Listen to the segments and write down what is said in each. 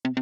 Hello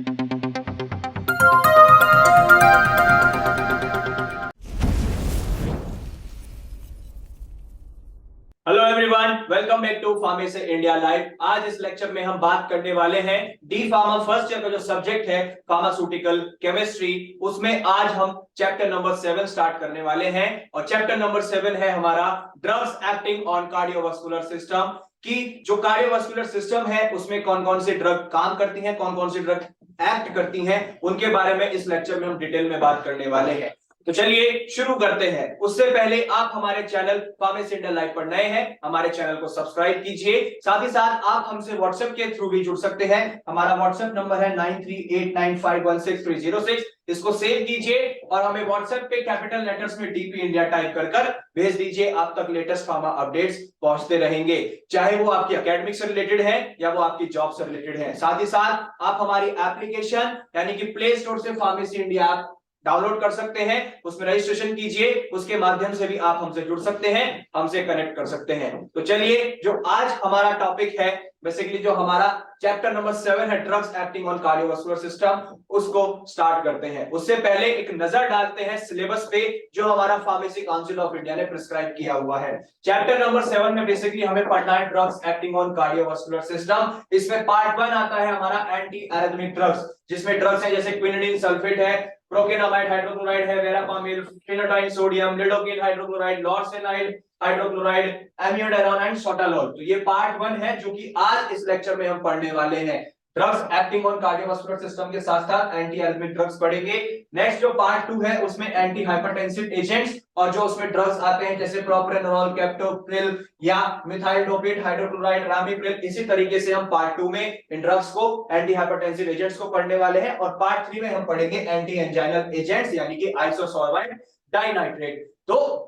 everyone, welcome back to pharmacy India live. आज इस lecture में हम बात करने वाले हैं डी फार्मा फर्स्ट ईयर का जो सब्जेक्ट है फार्मास्यूटिकल केमिस्ट्री, उसमें आज हम चैप्टर नंबर 7 स्टार्ट करने वाले हैं। और चैप्टर नंबर 7 है हमारा drugs acting on cardiovascular system, कि जो कार्डियोवास्कुलर सिस्टम है उसमें कौन कौन से ड्रग काम करती हैं, कौन कौन सी ड्रग एक्ट करती हैं, उनके बारे में इस लेक्चर में हम डिटेल में बात करने वाले हैं। तो चलिए शुरू करते हैं। उससे पहले आप हमारे चैनल फार्मेसी इंडिया लाइव पर नए हैं, हमारे चैनल को सब्सक्राइब कीजिए। साथ ही साथ आप हमसे व्हाट्सएप के थ्रू भी जुड़ सकते हैं। हमारा व्हाट्सएप नंबर है 9389516306। इसको सेव कीजिए और हमें व्हाट्सएप पे कैपिटल लेटर्स में डीपी इंडिया टाइप कर भेज दीजिए। आप तक लेटेस्ट फार्मा अपडेट्स पहुंचते रहेंगे, चाहे वो आपकी एकेडमिक से रिलेटेड है या वो आपकी जॉब से रिलेटेड है। साथ ही साथ आप हमारी एप्लीकेशन यानी कि प्ले स्टोर से फार्मेसी इंडिया डाउनलोड कर सकते हैं, उसमें रजिस्ट्रेशन कीजिए, उसके माध्यम से भी आप हमसे जुड़ सकते हैं, हमसे कनेक्ट कर सकते हैं। तो चलिए, जो आज हमारा टॉपिक है, बेसिकली जो हमारा चैप्टर नंबर 7 है drugs acting on cardiovascular system, उसको स्टार्ट करते हैं। उससे पहले एक नजर डालते हैं सिलेबस पे जो हमारा फार्मेसी काउंसिल ऑफ इंडिया ने प्रिस्क्राइब किया हुआ है। चैप्टर नंबर 7 में बेसिकली हमें पढ़ना है drugs acting on cardiovascular system. इसमें पार्ट 1 आता है हमारा एंटी एरिथमिक ड्रग्स, जिसमें ड्रग्स है जैसे क्विनिडीन सल्फेट है, प्रोकेनामाइड हाइड्रोक्लोराइड है, verapamil, phenytoin sodium, lidocaine hydrochloride, lorcainide hydrochloride, amiodarone and sotalol. तो ये पार्ट 1 है जो कि आज इस लेक्चर में हम पढ़ने वाले हैं। Drugs acting on cardiovascular system के साथ साथ एंटी एरिथमिक ड्रग्स पढ़ेंगे। नेक्स्ट जो पार्ट 2 है उसमें एंटी हाइपरटेंसिव एजेंट्स, और जो उसमें ड्रग्स आते हैं जैसे प्रोप्रेनोल, कैप्टोप्रिल या मिथाइल डोपेट हाइड्रोक्लोराइड, रामिप्रिल। इसी तरीके से हम पार्ट 2 में इन ड्रग्स को, एंटी हाइपरटेंसिव एजेंट्स को पढ़ने वाले हैं। और पार्ट 3 में हम पढ़ेंगे एंटी एंजाइनल एजेंट्स यानी कि आइसोसोर्बाइड डाइनाइट्रेट। तो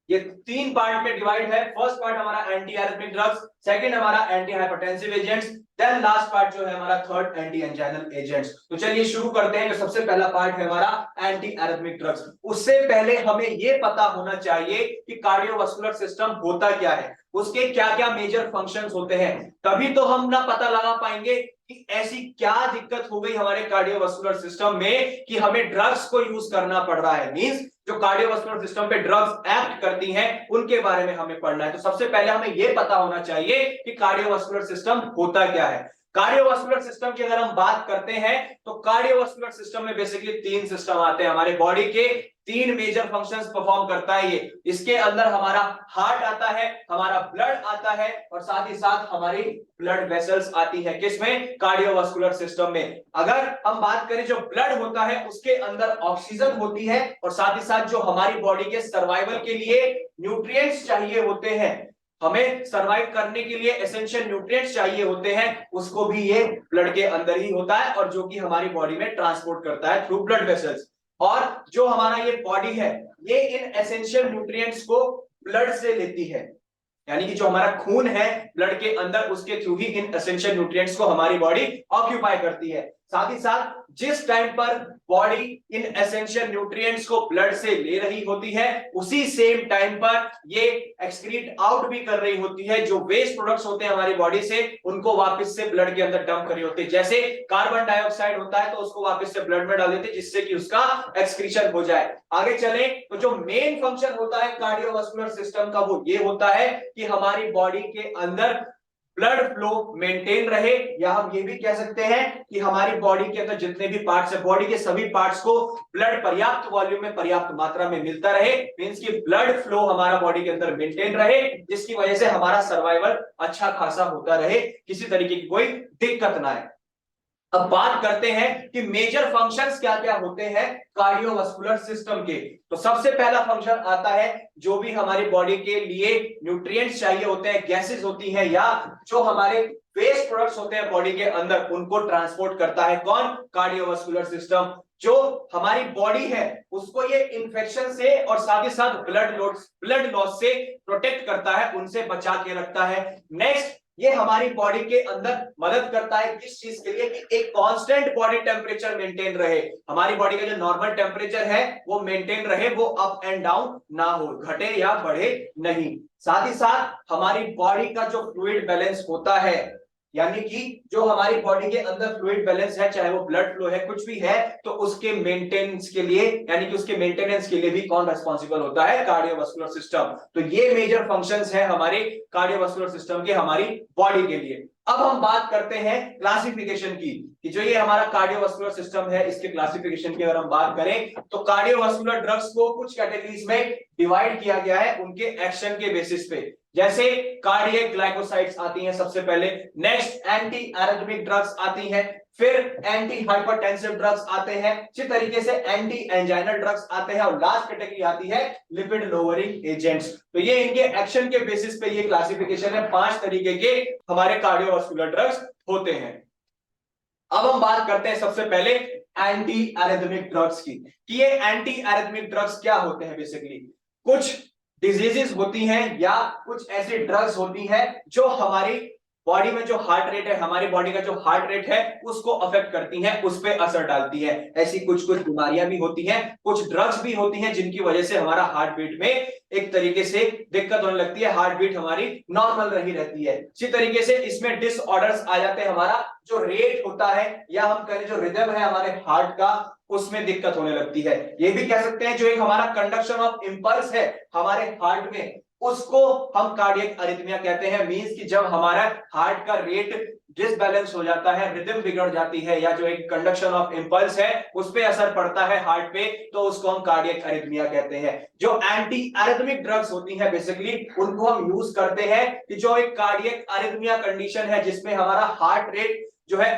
ये 3 पार्ट में डिवाइड है। फर्स्ट पार्ट हमारा एंटी एरिथमिक ड्रग्स, सेकंड हमारा anti hypertensive agents, then last part जो है हमारा थर्ड एंटी एंजाइनल एजेंट्स। तो चलिए शुरू करते हैं। जो सबसे पहला पार्ट है हमारा एंटी एरिथमिक ड्रग्स। उससे पहले हमें यह पता होना चाहिए कि कार्डियोवास्कुलर सिस्टम होता क्या है, उसके क्या क्या मेजर फंक्शंस होते हैं। तभी तो हम ना पता लगा पाएंगे कि ऐसी क्या दिक्कत हो गई हमारे कार्डियोवास्कुलर सिस्टम में कि हमें ड्रग्स को यूज करना पड़ रहा है। मींस जो कार्डियोवास्कुलर सिस्टम पे ड्रग्स एक्ट करती हैं उनके बारे में हमें पढ़ना है। तो सबसे पहले हमें यह पता होना चाहिए कि कार्डियोवास्कुलर सिस्टम होता क्या है। कार्डियोवास्कुलर सिस्टम की अगर हम बात करते हैं तो कार्डियोवास्कुलर सिस्टम में बेसिकली 3 सिस्टम आते हैं। हमारे बॉडी के 3 मेजर फंक्शंस परफॉर्म करता है ये। इसके अंदर हमारा हार्ट आता है, हमारा ब्लड आता है, और साथ ही साथ हमारी ब्लड वेसल्स आती है। किसमें? कार्डियोवास्कुलर सिस्टम में। अगर हम बात करें जो ब्लड होता है उसके अंदर ऑक्सीजन होती है, और साथ ही साथ जो हमारी बॉडी के सर्वाइवल के लिए न्यूट्रिएंट्स चाहिए होते हैं, हमें सरवाइव करने के लिए एसेंशियल न्यूट्रिएंट्स चाहिए होते हैं, उसको भी ये ब्लड के अंदर ही होता है, और जो कि हमारी बॉडी में ट्रांसपोर्ट करता है थ्रू ब्लड वेसल्स। और जो हमारा ये बॉडी है ये इन एसेंशियल न्यूट्रिएंट्स को ब्लड से लेती है, यानी कि जो हमारा खून है ब्लड के अंदर उसके थ्रू ही इन एसेंशियल न्यूट्रिएंट्स को हमारी बॉडी ऑक्यूपाई करती है। साथ ही साथ जिस टाइम पर बॉडी इन एसेंशियल न्यूट्रिएंट्स को ब्लड से ले रही होती है, उसी सेम टाइम पर ये एक्सक्रीट आउट भी कर रही होती है। जो वेस्ट प्रोडक्ट्स होते हैं हमारी बॉडी से, उनको वापस से ब्लड के अंदर डंप कर रही होती है। जैसे कार्बन डाइऑक्साइड होता है तो उसको वापस से ब्लड में डाल देते हैं जिससे कि उसका एक्सक्रीशन हो जाए। आगे चले तो जो मेन फंक्शन होता है कार्डियोवास्कुलर सिस्टम का वो ये होता है कि हमारी बॉडी के अंदर ब्लड फ्लो मेंटेन रहे, या हम ये भी कह सकते हैं कि हमारी बॉडी के अंदर जितने भी पार्ट्स है, बॉडी के सभी पार्ट्स को ब्लड पर्याप्त वॉल्यूम में, पर्याप्त मात्रा में मिलता रहे। मींस कि ब्लड फ्लो हमारा बॉडी के अंदर मेंटेन रहे, जिसकी वजह से हमारा सर्वाइवल अच्छा खासा होता रहे, किसी तरीके की कोई दिक्कत ना आए। अब बात करते हैं कि मेजर फंक्शंस क्या क्या होते हैं कार्डियोवास्कुलर सिस्टम के। तो सबसे पहला फंक्शन आता है जो भी हमारी बॉडी के लिए न्यूट्रिएंट्स चाहिए होते हैं, गैसेस होती हैं, या जो हमारे वेस्ट प्रोडक्ट्स होते हैं बॉडी के अंदर, उनको ट्रांसपोर्ट करता है कौन? Cardiovascular system. जो हमारी बॉडी है उसको ये इंफेक्शन से और साथ ही साथ ब्लड लॉस से प्रोटेक्ट करता है, उनसे बचा के रखता है। नेक्स्ट, ये हमारी बॉडी के अंदर मदद करता है किस चीज के लिए? कि एक कांस्टेंट बॉडी टेम्परेचर मेंटेन रहे। हमारी बॉडी का जो नॉर्मल टेम्परेचर है वो मेंटेन रहे, वो अप एंड डाउन ना हो, घटे या बढ़े नहीं। साथ ही साथ हमारी बॉडी का जो फ्लूइड बैलेंस होता है यानी कि जो हमारी बॉडी के अंदर फ्लूइड बैलेंस है, चाहे वो ब्लड फ्लो है, कुछ भी है, तो उसके मेंटेनेंस के लिए, यानी कि उसके मेंटेनेंस के लिए भी कौन रिस्पॉन्सिबल होता है? Cardiovascular system. तो ये मेजर फंक्शंस है हमारे कार्डियोवास्कुलर सिस्टम के हमारी बॉडी के लिए। अब हम बात करते हैं क्लासिफिकेशन की, कि जो ये हमारा कार्डियोवास्कुलर सिस्टम है, इसके क्लासिफिकेशन की अगर हम बात करें तो कार्डियोवास्कुलर ड्रग्स को कुछ कैटेगरीज में डिवाइड किया गया है उनके एक्शन के बेसिस पे। जैसे कार्डियक ग्लाइकोसाइड्स आती हैं सबसे पहले, नेक्स्ट एंटी एरिथमिक ड्रग्स आती हैं, फिर एंटी हाइपरटेंसिव ड्रग्स आते हैं, इसी तरीके से एंटी एंजाइनल ड्रग्स आते हैं, और लास्ट कैटेगरी आती है लिपिड लोअरिंग एजेंट्स। तो ये इनके एक्शन के बेसिस पे ये क्लासिफिकेशन है, 5 तरीके के हमारे कार्डियोवास्कुलर ड्रग्स होते हैं। अब हम बात करते हैं सबसे पहले एंटी एरिथमिक ड्रग्स की, कि ये एंटी एरिथमिक ड्रग्स क्या होते हैं। बेसिकली कुछ डिजीजेस होती हैं या कुछ ऐसी ड्रग्स होती हैं जो हमारी बॉडी में जो हार्ट रेट है, हमारी बॉडी का जो हार्ट रेट है उसको अफेक्ट करती हैं, उस पर असर डालती है। ऐसी कुछ कुछ बीमारियां भी होती हैं, कुछ ड्रग्स भी होती हैं जिनकी वजह से हमारा हार्ट बीट में एक तरीके से दिक्कत होने लगती है, हार्ट बीट हमारी नॉर्मल रही रहती है। इसी तरीके से इसमें डिसऑर्डर्स आ जाते हैं, हमारा जो रेट होता है या हम कहें जो रिदम है हमारे हार्ट का, उसमें दिक्कत होने लगती है। ये भी कह सकते हैं जो एक हमारा कंडक्शन ऑफ इंपल्स है हमारे हार्ट में, उसको हम कार्डियक अरिथमिया कहते हैं। मींस कि जब हमारा हार्ट का रेट डिसबैलेंस हो जाता है, रिदम बिगड़ जाती है, या जो एक कंडक्शन ऑफ इंपल्स है उस पे असर पड़ता है हार्ट पे, तो उसको हम कार्डियक अरिथमिया कहते हैं। जो एंटी एरिथमिक ड्रग्स होती हैं बेसिकली उनको हम यूज करते हैं कि जो एक कार्डियक अरिथमिया कंडीशन है जिसमें हमारा हार्ट रेट जो है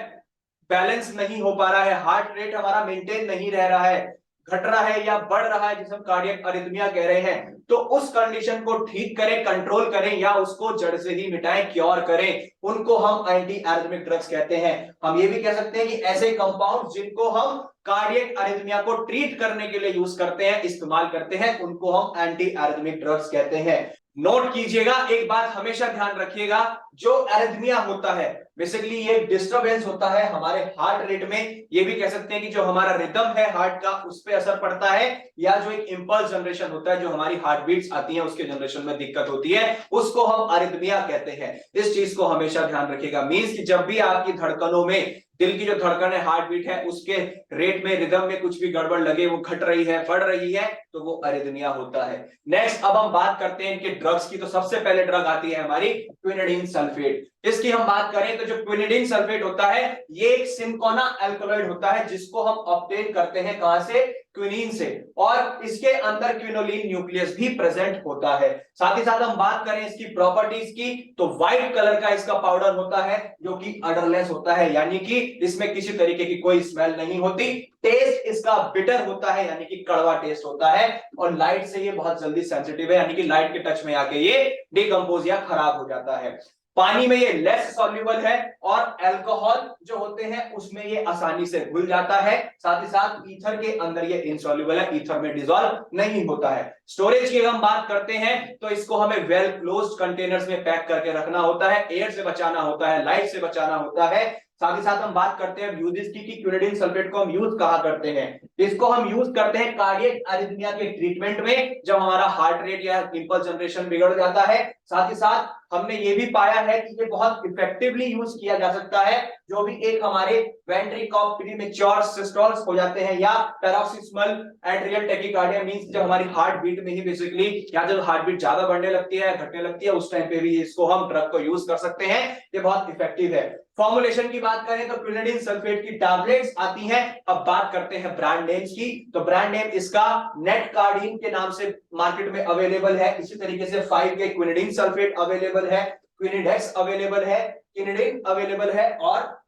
बैलेंस नहीं हो पा रहा है, हार्ट रेट हमारा मेंटेन नहीं रह रहा है, घट रहा है या बढ़ रहा है, जिसे हम कार्डियक अरिथमिया कह रहे हैं, तो उस कंडीशन को ठीक करें, कंट्रोल करें, या उसको जड़ से ही मिटाएं, क्योर करें, उनको हम एंटी एरिथमिक ड्रग्स कहते हैं। हम ये भी कह सकते हैं कि ऐसे कंपाउंड जिनको हम कार्डियक अरिथमिया को ट्रीट करने के लिए यूज करते हैं, इस्तेमाल करते हैं, उनको हम एंटी एरिथमिक ड्रग्स कहते हैं। नोट कीजिएगा, एक बात हमेशा ध्यान रखिएगा, जो एरिथमिया होता है बेसिकली ये डिस्टरबेंस होता है हमारे हार्ट रेट में। ये भी कह सकते हैं कि जो हमारा रिदम है हार्ट का उस पे असर पड़ता है, या जो एक इंपल्स जनरेशन होता है, जो हमारी हार्ट बीट्स आती हैं उसके जनरेशन में दिक्कत होती है, उसको हम अरिथमिया कहते हैं। इस चीज को हमेशा ध्यान रखिएगा। मींस कि जब भी आपकी धड़कनों में, दिल की जो धड़कन है, हार्ट बीट है, उसके रेट में, रिदम में कुछ भी गड़बड़ लगे, वो घट रही है, बढ़ रही है, तो वो अरिथमिया होता है। नेक्स्ट अब हम बात करते हैं इनके ड्रग्स की। तो सबसे पहले ड्रग आती है हमारी क्विनिडीन सल्फेट। इसकी हम बात करें तो जो क्विनिडीन सल्फेट होता है ये एक सिंकोना अल्कोलॉइड होता है, जिसको हम ऑब्टेन करते हैं कहां से? क्विनीन से, और इसके अंदर क्विनोलिन न्यूक्लियस भी प्रेजेंट होता है। साथ ही साथ हम बात करें इसकी प्रॉपर्टीज की तो व्हाइट कलर का इसका पाउडर होता है जो कि अडरलेस होता है, यानी कि इसमें किसी तरीके की कोई स्मेल नहीं होती। टेस्ट इसका बिटर होता है, यानी कि कड़वा टेस्ट होता है, और लाइट से ये बहुत जल्दी सेंसिटिव है, यानी कि लाइट के टच में आके ये डिकम्पोज या खराब हो जाता है। पानी में ये लेस सॉल्युबल है, और अल्कोहल जो होते हैं उसमें ये आसानी से घुल जाता है। साथ ही साथ ईथर के अंदर ये इनसॉल्युबल है, ईथर में डिसॉल्व नहीं होता है। स्टोरेज की हम बात करते हैं तो इसको हमें वेल क्लोज्ड कंटेनर्स में पैक करके रखना होता है, एयर से बचाना होता है, लाइट से बचाना होता है। साथ ही साथ हम बात करते हैं यूजेस की कि क्विनिडीन सल्फेट को हम यूज कहां करते हैं। इसको हम यूज करते हैं कार्डियक अरिथमिया के ट्रीटमेंट में, जब हमारा हार्ट रेट या इंपल्स जनरेशन बिगड़ जाता है। साथ ही साथ हमने ये भी पाया है कि ये बहुत इफेक्टिवली यूज किया जा सकता है जो भी एक हमारे वेंट्रिकॉप प्रीमेच्योर सिस्टोल्स हो जाते हैं, या पैरोक्सिस्मल एट्रियल टैकिकार्डिया, मींस जब हमारी हार्ट बीट में ही बेसिकली, या जब हार्ट बीट ज्यादा बढ़ने लगती है, घटने लगती है, उस टाइम पे भी इसको हम ड्रग को यूज कर सकते हैं। ये बहुत इफेक्टिव है। फॉर्मुलेशन की बात करें तो क्विनिडीन सल्फेट की टैबलेट्स आती हैं। अब बात करते हैं ब्रांड नेम्स की, तो ब्रांड नेम इसका नेटकार्डिन के नाम से मार्केट में अवेलेबल है। इसी तरीके से 5 के क्विनिडीन सल्फेट अवेलेबल है, क्विनिडेक्स अवेलेबल है, किनिडिन अवेलेबल है, और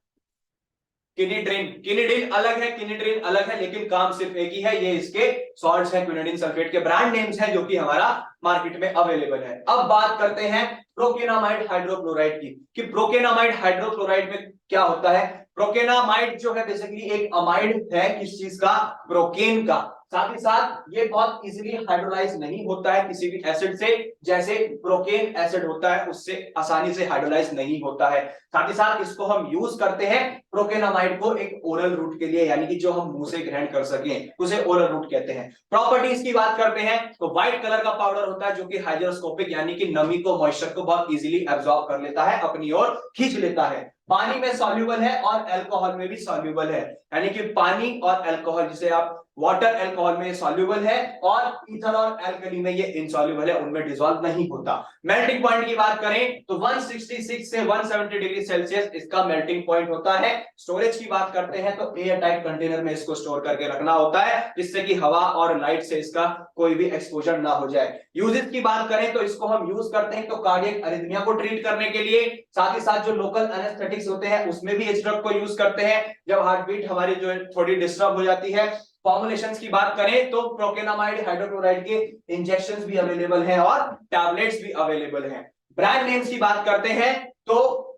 किनिडिन अलग है, किनिड्रिन अलग है, लेकिन काम सिर्फ एक ही है। ये इसके सॉल्ट्स हैं, क्विनिडीन सल्फेट के ब्रांड नेम्स हैं जो कि हमारा मार्केट में अवेलेबल है। अब बात करते हैं प्रोकेनामाइड हाइड्रोक्लोराइड की, कि प्रोकेनामाइड हाइड्रोक्लोराइड में क्या होता है। प्रोकेनामाइड जो है बेसिकली एक अमाइड है, किस चीज का? प्रोकेन का। साथ ही साथ ये बहुत इजीली हाइड्रोलाइज नहीं होता है किसी भी एसिड से, जैसे प्रोकेन एसिड होता है उससे आसानी से हाइड्रोलाइज नहीं होता है। साथ ही साथ इसको हम यूज करते हैं प्रोकेनामाइड को एक ओरल रूट के लिए, यानी कि जो हम मुंह से ग्रहण कर सकें उसे ओरल रूट कहते हैं। प्रॉपर्टीज की बात करते हैं तो व्हाइट कलर का पाउडर होता है जो कि हाइड्रोस्कोपिक यानी कि नमी को, मॉइस्चर को बहुत इजीली एब्जॉर्ब कर लेता है, अपनी ओर खींच लेता है। पानी में सॉल्युबल है और अल्कोहल में भी सॉल्युबल है, यानी कि पानी और अल्कोहल, जिसे आप वाटर अल्कोहल में सॉल्युबल है और ईथर और एल्कली में ये इनसॉल्युबल है, उनमें डिसॉल्व नहीं होता। मेल्टिंग पॉइंट की बात करें तो 166 से 170 डिग्री सेल्सियस इसका मेल्टिंग पॉइंट होता है। स्टोरेज की बात करते हैं तो एयर टाइट कंटेनर में इसको स्टोर करके रखना होता है, जिससे कि हवा और लाइट से इसका कोई भी एक्सपोजर ना हो जाए। यूजेस की बात करें तो इसको हम यूज करते हैं तो कार्डियक अरिथमिया को ट्रीट करने के लिए, साथ ही साथ जो लोकल एनेस्थेटिक्स होते हैं उसमें भी इस ड्रग को यूज करते हैं जब हार्ट बीट हमारी जो है थोड़ी डिस्टर्ब हो जाती है। फॉर्मुलेशंस की बात करें तो प्रोकेनामाइड हाइड्रोक्लोराइड के इंजेक्शंस भी अवेलेबल हैं और टैबलेट्स भी अवेलेबल हैं। ब्रांड नेम्स की बात करते हैं तो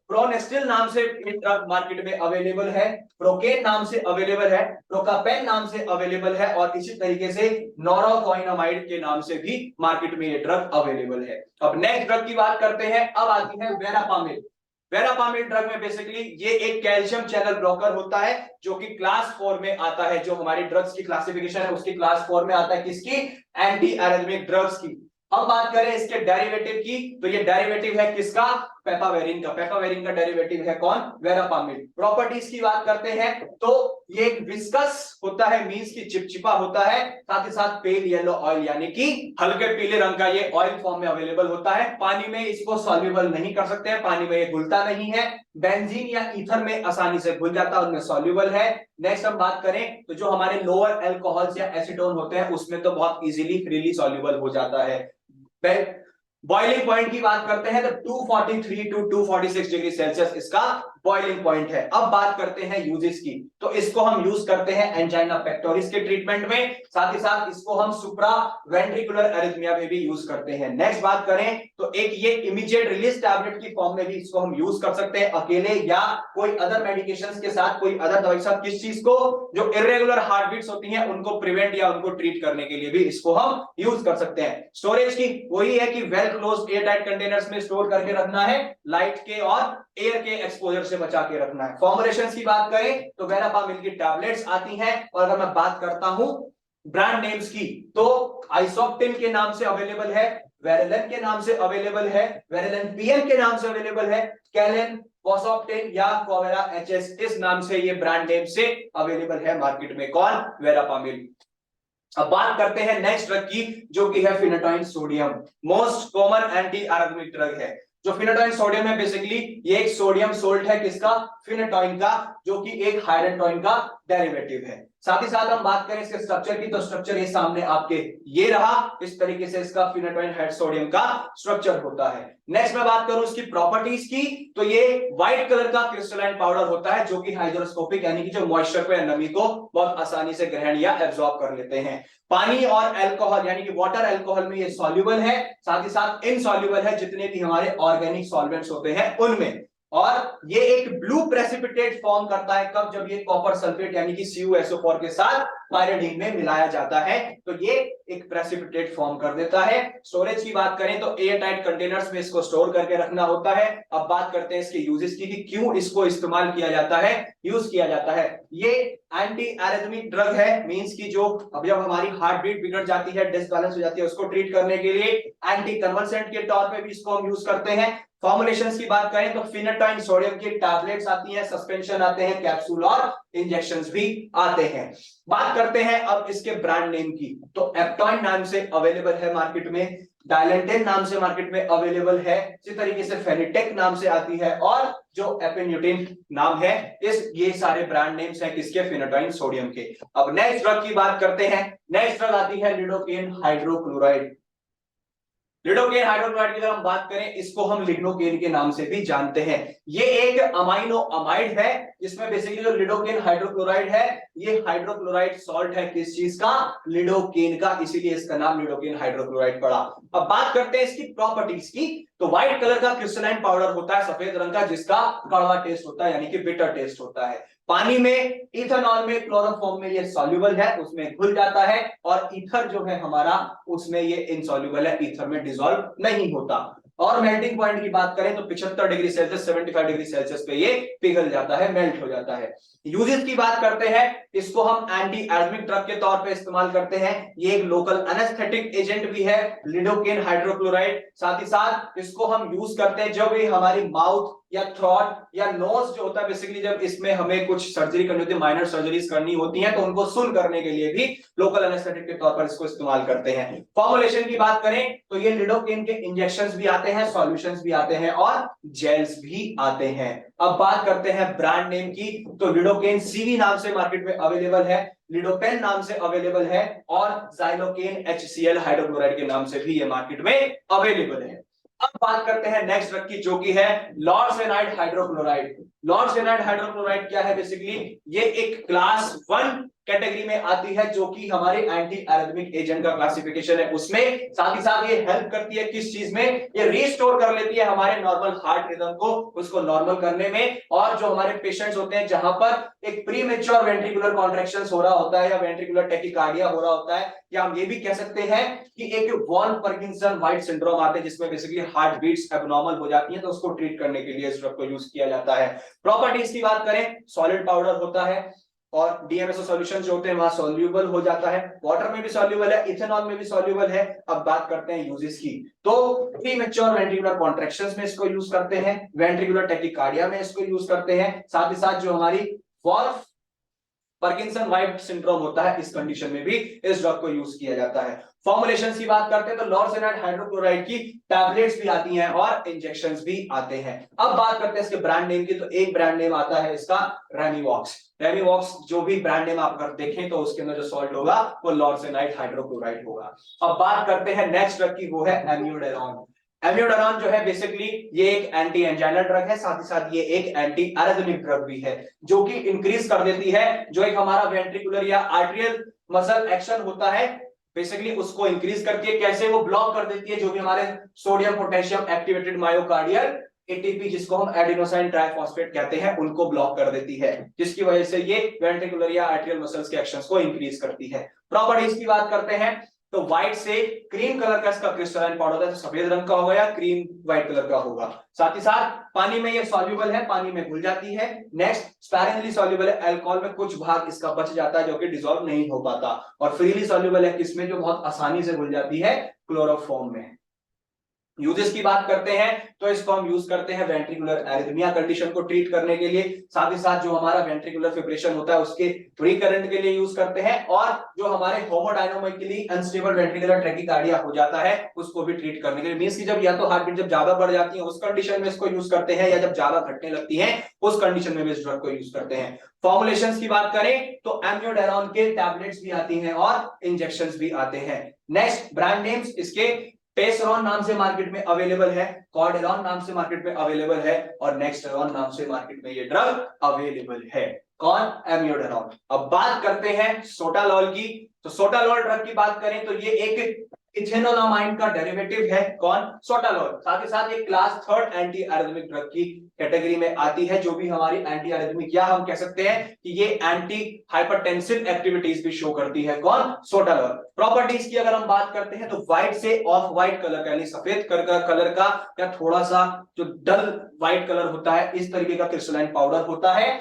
प्रोनेस्टिल नाम से मार्केट में अवेलेबल है, प्रोकेन नाम से अवेलेबल है, प्रोकापेन नाम से अवेलेबल है और इसी तरीके से नोरोकोइनामाइड के नाम से भी मार्केट में ये ड्रग अवेलेबल है। अब नेक्स्ट ड्रग की बात करते हैं, अब आती है वेरापामिल। वेरापामिल ड्रग में बेसिकली ये एक कैल्शियम चैनल ब्लॉकर होता है जो कि क्लास 4 में आता है, जो हमारी ड्रग्स की क्लासिफिकेशन है उसकी क्लास 4 में आता है, किसकी, एंटी एरिथमिक ड्रग्स की। अब बात करें इसके डेरिवेटिव की तो ये डेरिवेटिव है किसका, पेपावेरिन का। पेपावेरिन का डेरिवेटिव है कौन, वेरापामिल। प्रॉपर्टीज की बात करते हैं तो ये एक विस्कस होता है, मींस की चिपचिपा होता है, साथ ही साथ पेल येलो ऑयल यानी कि हल्के पीले रंग का ये ऑयल फॉर्म में अवेलेबल होता है। पानी में इसको सॉल्युबल नहीं कर सकते हैं, पानी में ये घुलता नहीं है, बेंजीन या ईथर में आसानी से घुल जाता है, उनमें सॉल्युबल है। नेक्स्ट हम बात करें तो जो हमारे लोअर अल्कोहल्स या एसीटोन होते हैं उसमें तो बहुत इजीली फ्रीली सॉल्युबल हो जाता है। बॉइलिंग पॉइंट की बात करते हैं तो 243 टू 246 डिग्री सेल्सियस इसका बॉइलिंग पॉइंट है। अब बात करते हैं यूजेस की तो इसको हम यूज करते हैं एंजाइना पेक्टोरिस के ट्रीटमेंट में, साथ ही साथ इसको हम सुप्रा वेंट्रिकुलर एरिथमिया में भी यूज करते हैं। नेक्स्ट बात करें तो एक ये इमीडिएट रिलीज टैबलेट की फॉर्म में भी इसको हम यूज कर सकते हैं अकेले या कोई अदर मेडिकेशंस के साथ, कोई अदर दवाई के साथ। किस चीज को, जो इरेगुलर हार्ट बीट्स होती हैं उनको प्रिवेंट या उनको ट्रीट करने के लिए भी इसको हम यूज कर सकते हैं। स्टोरेज की वही है कि well closed air tight containers में स्टोर करके रखना है, लाइट के और एयर के एक्सपोजर से बचा के रखना है। फॉर्मुलेशंस की बात करें तो वेरापामिल की टैबलेट्स आती हैं, और अगर मैं बात करता हूं ब्रांड नेम्स की तो आइसोप्टिन के नाम से अवेलेबल है, वेरेलन के नाम से अवेलेबल है, वेरेलन पीएम के नाम से अवेलेबल है, कैलेन, फॉसोप्टिन या कोवेरा एचएस, इस नाम से ये ब्रांड नेम से अवेलेबल है मार्केट में। कौन, वेरापामिल। अब बात करते हैं नेक्स्ट ड्रग की जो कि है phenytoin sodium, most common anti arrhythmic drug है। जो फिनाटोइन सोडियम है बेसिकली ये एक सोडियम सोल्ट है, किसका, फिनाटोइन का, जो कि एक हाइड्रोटोइन का डेरिवेटिव है। साथ ही साथ हम बात करें इसके स्ट्रक्चर की तो स्ट्रक्चर ये सामने आपके ये रहा, इस तरीके से इसका फिनाटोइन हाइड सोडियम का स्ट्रक्चर होता है। नेक्स्ट मैं बात करूं इसकी प्रॉपर्टीज की तो ये व्हाइट कलर का क्रिस्टलाइन पाउडर होता है जो कि हाइड्रोस्कोपिक यानी कि जो मॉइस्चर को या नमी को बहुत आसानी से ग्रहण या एब्जॉर्ब कर लेते हैं। पानी और अल्कोहल यानी कि वाटर अल्कोहल में ये सॉल्युबल है, साथ ही साथ इनसॉल्युबल है जितने भी हमारे ऑर्गेनिक सॉल्वेंट्स होते हैं उनमें। और ये एक ब्लू प्रेसिपिटेट फॉर्म करता है कब, जब ये कॉपर सल्फेट यानी कि CuSO4 के साथ पायरिडीन में मिलाया जाता है तो ये एक प्रेसिपिटेट फॉर्म कर देता है। स्टोरेज की बात करें तो एयर टाइट कंटेनर्स में इसको स्टोर करके रखना होता है। अब बात करते हैं इसके यूजेस की कि क्यों इसको इस्तेमाल किया जाता है, यूज किया जाता है। ये एंटी एरिथमिक ड्रग है, मींस की जो अब जब हमारी हार्ट बीट बिगड़ जाती है, डिसबैलेंस हो जाती है, उसको ट्रीट करने के लिए एंटी कन्वल्सेंट के तौर पे भी इसको हम यूज करते हैं। फॉर्मुलेशंस की बात करें तो फिनाटोइन सोडियम की टैबलेट्स आती हैं, सस्पेंशन आते हैं, कैप्सूल और इंजेक्शंस भी आते हैं। बात करते हैं अब इसके ब्रांड नेम की तो एप्टोइन नाम से अवेलेबल है मार्केट में, डायलेंटेन नाम से मार्केट में अवेलेबल है, इसी तरीके से फेनिटेक नाम से आती है और जो एपिन्यूटिन नाम है, ये सारे ब्रांड नेम्स हैं किसके, फिनाटोइन सोडियम के। अब नेक्स्ट ड्रग की बात करते हैं, नेक्स्ट ड्रग आती है लिडोकेन हाइड्रोक्लोराइड। लिडोकेन हाइड्रोक्लोराइड की अगर हम बात करें इसको हम लिग्नोकेन के नाम से भी जानते हैं। ये एक अमाइनो अमाइड है जिसमें बेसिकली जो लिडोकेन हाइड्रोक्लोराइड है ये हाइड्रोक्लोराइड सॉल्ट है, किस चीज का, लिडोकेन का, इसीलिए इसका नाम लिडोकेन हाइड्रोक्लोराइड पड़ा। अब बात करते हैं इसकी प्रॉपर्टीज की तो व्हाइट कलर का क्रिस्टलाइन पाउडर होता है सफेद रंग का जिसका कड़वा टेस्ट होता है यानी कि बिटर टेस्ट होता है। पानी में, इथेनॉल में, क्लोरोफॉर्म में ये सॉल्युबल है, उसमें घुल जाता है, और ईथर जो है हमारा उसमें ये इनसॉल्युबल है, ईथर में डिसॉल्व नहीं होता। और मेल्टिंग पॉइंट की बात करें तो 75 डिग्री सेल्सियस 75 डिग्री सेल्सियस पे ये पिघल जाता है, मेल्ट हो जाता है। यूजेस की बात करते हैं, इसको हम एंटी एडमिक ड्रग के तौर पे इस्तेमाल करते हैं। ये एक लोकल एनेस्थेटिक एजेंट भी है, लिडोकेन हाइड्रोक्लोराइड। साथ ही साथ इसको हम यूज करते हैं जब भी हमारी माउथ या थ्रोट या नोज जो होता है, बेसिकली जब इसमें हमें कुछ सर्जरी करनी होती है, माइनर सर्जरीज करनी होती हैं, तो उनको सुन करने के लिए भी लोकल एनेस्थेटिक के तौर पर इसको इस्तेमाल करते हैं। फॉर्मुलेशन की बात करें तो ये लिडोकेन के इंजेक्शंस भी आते हैं, सॉल्यूशंस भी आते हैं और जेल्स भी आते हैं। अब बात करते हैं ब्रांड नेम की, तो लिडोकेन सीवी नाम से मार्केट में अवेलेबल है, लिडोपेन नाम से अवेलेबल है, और जाइलोकेन HCl हाइड्रोक्लोराइड के नाम से भी ये मार्केट में अवेलेबल है। अब बात करते हैं नेक्स्ट ड्रग की, जो कि है लॉर्सेनाइड हाइड्रोक्लोराइड। लॉर्सेनाइड हाइड्रोक्लोराइड क्या है? बेसिकली ये एक क्लास 1 कैटेगरी में आती है, जो कि हमारे एंटी एरिथमिक एजेंट का क्लासिफिकेशन है उसमें। साथ ही साथ ये हेल्प करती है किस चीज में? ये रिस्टोर कर लेती है हमारे नॉर्मल हार्ट रिदम को, उसको नॉर्मल करने में। और जो हमारे पेशेंट्स होते हैं जहां पर एक प्रीमेच्योर वेंट्रिकुलर कॉन्ट्रैक्शंस हो रहा होता है या वेंट्रिकुलर टैकिकार्डिया हो रहा होता है, या हम ये भी कह सकते हैं कि एक वॉन पार्किंसन व्हाइट सिंड्रोम आते हैं जिसमें बेसिकली हार्ट बीट्स एबनॉर्मल हो जाती हैं, तो उसको ट्रीट करने के लिए इस ड्रग को यूज किया जाता है। प्रॉपर्टीज की बात करें, सॉलिड पाउडर होता है, और डीएमएसओ सॉल्यूशन जो होते हैं वहां सॉल्यूबल हो जाता है, वाटर में भी सॉल्यूबल है, इथेनॉल में भी सॉल्यूबल है। अब बात करते हैं यूजेस की, तो प्रीमेच्योर वेंट्रिकुलर कॉन्ट्रैक्शंस में इसको यूज करते हैं, वेंट्रिकुलर टैकिकार्डिया में इसको यूज करते हैं, साथ ही साथ जो हमारी वॉल्फ पार्किंसन व्हाइट सिंड्रोम होता है, इस कंडीशन में भी इस ड्रग को यूज किया जाता है। फॉर्मुलेशंस की बात करते हैं तो लॉर्सेनाइड हाइड्रोक्लोराइड की टैबलेट्स भी आती हैं और इंजेक्शंस भी आते हैं। अब बात करते हैं इसके ब्रांड नेम की, तो एक ब्रांड नेम आता है इसका रेमिवॉक्स। रेमिवॉक्स जो भी ब्रांड नेम आप अगर देखें तो उसके अंदर जो सॉल्ट होगा वो लॉर्सेनाइड हाइड्रोक्लोराइड होगा। अब बात करते हैं नेक्स्ट ड्रग की, वो है एम्यूडेरॉन। एम्यूडेरॉन जो है बेसिकली ये एक एंटी एंजाइनल ड्रग है, साथ ही साथ ये एक एंटी एरिथमिक ड्रग भी है, जो कि इंक्रीज कर देती है जो एक हमारा वेंट्रिकुलर या आर्टरियल मसल एक्शन होता है, बेसिकली उसको इंक्रीज करती है। कैसे? वो ब्लॉक कर देती है जो भी हमारे sodium potassium activated myocardial ATP, जिसको हम एडिनोसाइन ट्राइफॉस्फेट कहते हैं, उनको ब्लॉक कर देती है, जिसकी वजह से ये वेंट्रिकुलर या आर्टरियल मसल्स के एक्शंस को इंक्रीज करती है। प्रॉपर्टीज की बात करते हैं तो व्हाइट से क्रीम कलर का इसका क्रिस्टलाइन पाउडर होता है, तो सफेद रंग का होगा या क्रीम व्हाइट कलर का होगा। साथ ही साथ पानी में ये सॉल्युबल है, पानी में घुल जाती है। नेक्स्ट, स्पैरेंटली सॉल्युबल है, अल्कोहल में कुछ भाग इसका बच जाता है जो कि डिसॉल्व नहीं हो पाता, और फ्रीली सॉल्युबल है किसमें? जो बहुत आसानी से घुल जाती है, क्लोरोफॉर्म में। यूजेस की बात करते हैं तो इसको हम यूज करते हैं वेंट्रिकुलर एरिथमिया कंडीशन को ट्रीट करने के लिए, साथ ही साथ जो हमारा वेंट्रिकुलर फिब्रिलेशन होता है उसके फ्री करंट के लिए यूज करते हैं, और जो हमारे होमोडायनामिकली अनस्टेबल वेंट्रिकुलर टैकिकार्डिया हो जाता है उसको भी ट्रीट करने के लिए। मींस की जब या तो हार्ट बीट जब ज्यादा बढ़ जाती है उस कंडीशन में इसको यूज करते हैं, या जब ज्यादा घटने लगती है उस कंडीशन में भी इस ड्रग को यूज करते हैं। फॉर्मुलेशंस की बात करें तो एम्यूडेरॉन के टैबलेट्स भी आती हैं और इंजेक्शंस भी आते हैं। नेक्स्ट, ब्रांड नेम्स इसके पेसरॉन नाम से मार्केट में अवेलेबल है, कॉर्डेरॉन नाम से मार्केट में अवेलेबल है, और नेक्स्टेरॉन नाम से मार्केट में ये ड्रग अवेलेबल है। कौन? एम्यूडेरॉन। अब बात करते हैं सोटालॉल की, तो सोटालॉल ड्रग की बात करें तो ये एक इथेनोलामाइन का डेरिवेटिव है। कौन? सोटालॉल। साथ ही साथ ये क्लास 3 एंटी एरिथमिक ड्रग की कैटेगरी में आती है, जो भी हमारी एंटी एरिथमिक या हम कह सकते हैं कि ये एंटी हाइपरटेंसिव एक्टिविटीज भी शो करती है। कौन? सोटालॉल। प्रॉपर्टीज की अगर हम बात करते हैं तो व्हाइट से ऑफ व्हाइट कलर का, यानी सफेद कलर का या थोड़ा सा जो डल व्हाइट कलर होता है, इस तरीके का क्रिस्टलाइन पाउडर होता है,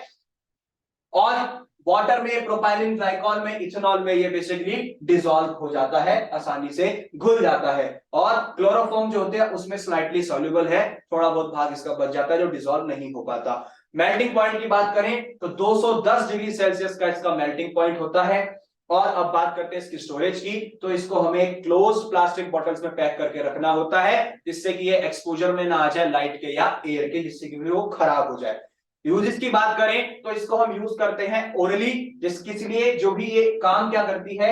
और वाटर में, प्रोपाइलिन ग्लाइकॉल में, इथेनॉल में ये बेसिकली डिसॉल्व हो जाता है, आसानी से घुल जाता है, और क्लोरोफॉर्म जो होते हैं उसमें स्लाइटली सॉल्युबल है, थोड़ा बहुत भाग इसका बच जाता है जो डिसॉल्व नहीं हो पाता। मेल्टिंग पॉइंट की बात करें तो 210 डिग्री सेल्सियस का इसका मेल्टिंग पॉइंट होता है। और अब बात करते हैं इसकी स्टोरेज की, तो इसको हमें क्लोज प्लास्टिक बॉटल्स में पैक करके रखना होता है, जिससे कि ये एक्सपोजर में ना आ जाए लाइट के या एयर के, जिससे कि वो खराब हो जाए। यूजेस की बात करें तो इसको हम यूज करते हैं ओरली, जिसके लिए जो भी ये काम क्या करती है,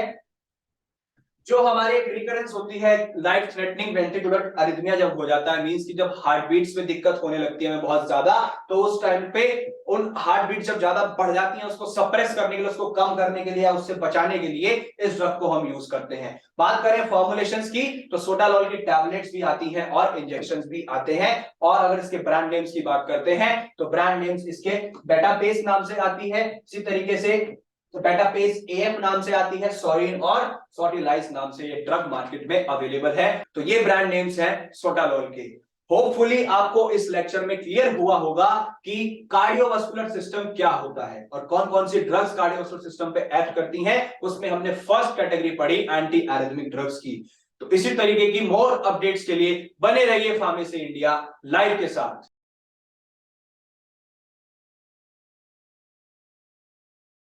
जो हमारे एक रिकरेंस होती है लाइफ थ्रेटनिंग वेंट्रिकुलर अरिथमिया जब हो जाता है, मींस कि जब हार्ट बीट्स में दिक्कत होने लगती है हमें बहुत ज्यादा, तो उस टाइम पे उन हार्ट बीट जब ज्यादा बढ़ जाती हैं उसको सप्रेस करने के लिए, उसको कम करने के लिए या उससे बचाने के लिए इस ड्रग को हम यूज करते हैं। बात करें फॉर्मुलेशंस की तो सोटालॉल की टैबलेट्स भी आती हैं और इंजेक्शंस भी आते हैं। और अगर इसके ब्रांड नेम्स की बात करते हैं तो ब्रांड नेम्स इसके बेटापेस नाम से आती है, इसी तरीके से तो बेटापेस एएम नाम से आती है, सॉरिन और सोटिलाइज नाम से ये ड्रग मार्केट में अवेलेबल है। तो ये ब्रांड नेम्स हैं सोटालॉल के। होपफुली आपको इस लेक्चर में क्लियर हुआ होगा कि कार्डियोवास्कुलर सिस्टम क्या होता है और कौन कौन सी ड्रग्स कार्डियोवास्कुलर सिस्टम पे एक्ट करती हैं। उसमें हमने फर्स्ट कैटेगरी पढ़ी एंटी एरिथमिक ड्रग्स की। तो इसी तरीके की मोर अपडेट्स के लिए बने रहिए फार्मेसी इंडिया लाइव के साथ।